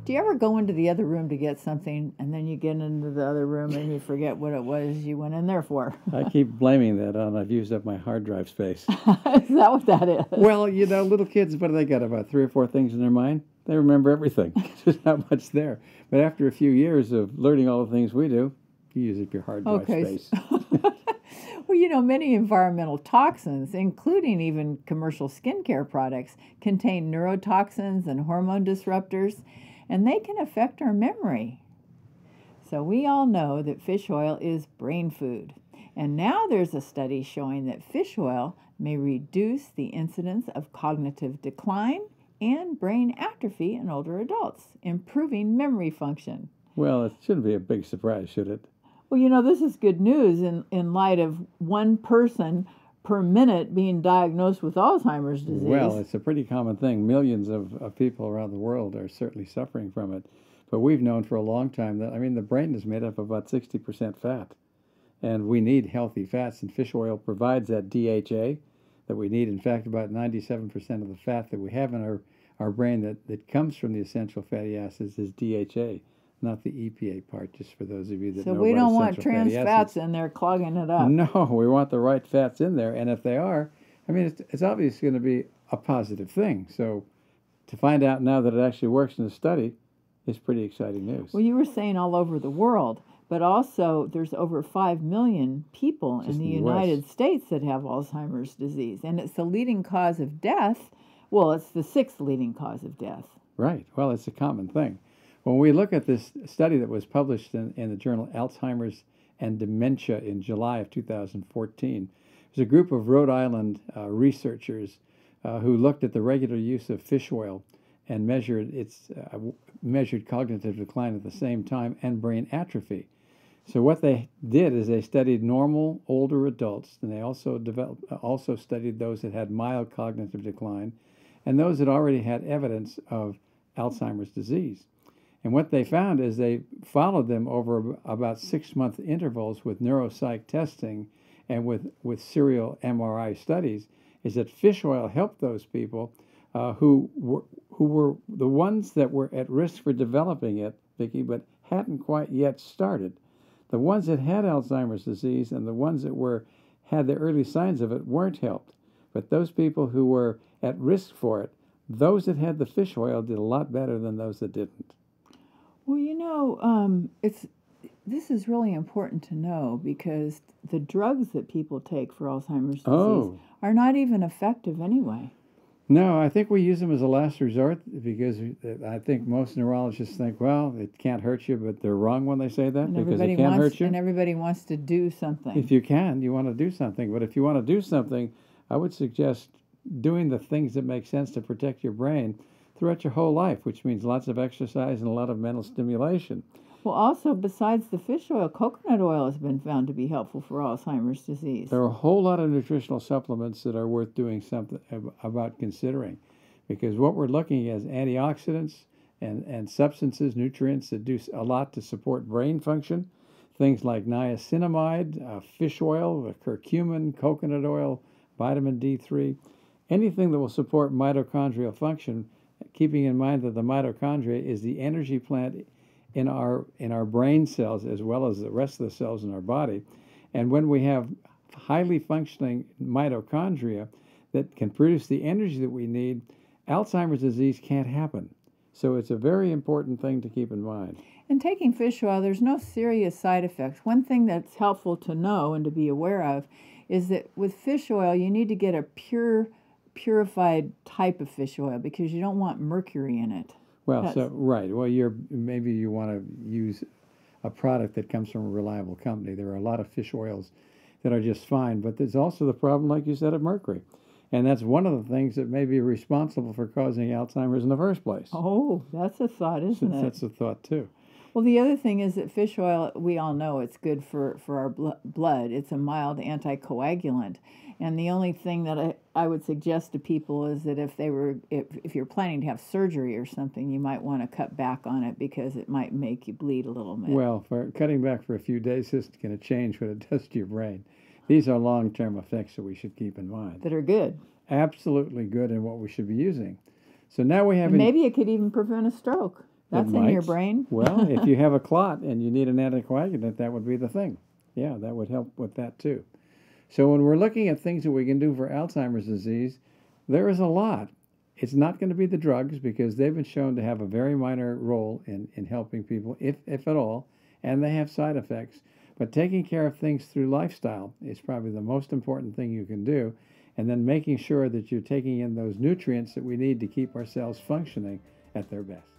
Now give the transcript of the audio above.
Do you ever go into the other room to get something, and then you get into the other room and you forget what it was you went in there for? I keep blaming that on I've used up my hard drive space. Is that what that is? Well, you know, little kids, what do they got? About 3 or 4 things in their mind? They remember everything. Just not much there. But after a few years of learning all the things we do, you use up your hard drive space. Well, you know, many environmental toxins, including even commercial skincare products, contain neurotoxins and hormone disruptors, and they can affect our memory. So we all know that fish oil is brain food. And now there's a study showing that fish oil may reduce the incidence of cognitive decline and brain atrophy in older adults, improving memory function. Well, it shouldn't be a big surprise, should it? Well, you know, this is good news in light of one person per minute being diagnosed with Alzheimer's disease. Well, it's a pretty common thing. Millions of people around the world are certainly suffering from it. But we've known for a long time that, I mean, the brain is made up of about 60% fat. And we need healthy fats, and fish oil provides that DHA that we need. In fact, about 97% of the fat that we have in our brain that comes from the essential fatty acids is DHA. Not the EPA part, just for those of you that know about essential fatty acids. So we don't want trans fats in there clogging it up. No, we want the right fats in there. And if they are, I mean, it's obviously going to be a positive thing. So to find out now that it actually works in a study is pretty exciting news. Well, you were saying all over the world, but also there's over 5 million people in the United States that have Alzheimer's disease. And it's the leading cause of death. Well, it's the 6th leading cause of death. Right. Well, it's a common thing. When we look at this study that was published in the journal Alzheimer's and Dementia in July of 2014, there's a group of Rhode Island researchers who looked at the regular use of fish oil and measured cognitive decline at the same time and brain atrophy. So what they did is they studied normal older adults, and they also studied those that had mild cognitive decline and those that already had evidence of Alzheimer's disease. And what they found is they followed them over about 6-month intervals with neuropsych testing and with serial MRI studies, is that fish oil helped those people who were the ones that were at risk for developing it, Vicki, but hadn't quite yet started. The ones that had Alzheimer's disease and the ones that had the early signs of it weren't helped. But those people who were at risk for it, those that had the fish oil did a lot better than those that didn't. Well, you know, this is really important to know because the drugs that people take for Alzheimer's disease are not even effective anyway. No, I think we use them as a last resort because I think most neurologists think, well, it can't hurt you, but they're wrong when they say that because it can't hurt you. And everybody wants to do something. If you can, you want to do something. But if you want to do something, I would suggest doing the things that make sense to protect your brain throughout your whole life, which means lots of exercise and a lot of mental stimulation. Well, also, besides the fish oil, coconut oil has been found to be helpful for Alzheimer's disease. There are a whole lot of nutritional supplements that are worth doing something about considering, because what we're looking at is antioxidants and substances, nutrients that do a lot to support brain function. Things like niacinamide, fish oil, curcumin, coconut oil, vitamin D3, anything that will support mitochondrial function, keeping in mind that the mitochondria is the energy plant in our brain cells as well as the rest of the cells in our body. And when we have highly functioning mitochondria that can produce the energy that we need, Alzheimer's disease can't happen. So it's a very important thing to keep in mind. In taking fish oil, there's no serious side effects. One thing that's helpful to know and to be aware of is that with fish oil, you need to get a purified type of fish oil because you don't want mercury in it. Well, right. Well, maybe you want to use a product that comes from a reliable company. There are a lot of fish oils that are just fine, but there's also the problem, like you said, of mercury. And that's one of the things that may be responsible for causing Alzheimer's in the first place. Oh, that's a thought, isn't it? That's a thought, too. Well, the other thing is that fish oil, we all know it's good for our blood. It's a mild anticoagulant. And the only thing that I would suggest to people is that if you're planning to have surgery or something, you might want to cut back on it because it might make you bleed a little bit. Well, for cutting back for a few days isn't going to change what it does to your brain. These are long-term effects that we should keep in mind. That are good. Absolutely good and what we should be using. So now we have... Maybe it could even prevent a stroke. That's in your brain? Well, if you have a clot and you need an anticoagulant, that would be the thing. Yeah, that would help with that too. So when we're looking at things that we can do for Alzheimer's disease, there is a lot. It's not going to be the drugs because they've been shown to have a very minor role in helping people, if at all, and they have side effects. But taking care of things through lifestyle is probably the most important thing you can do, and then making sure that you're taking in those nutrients that we need to keep our cells functioning at their best.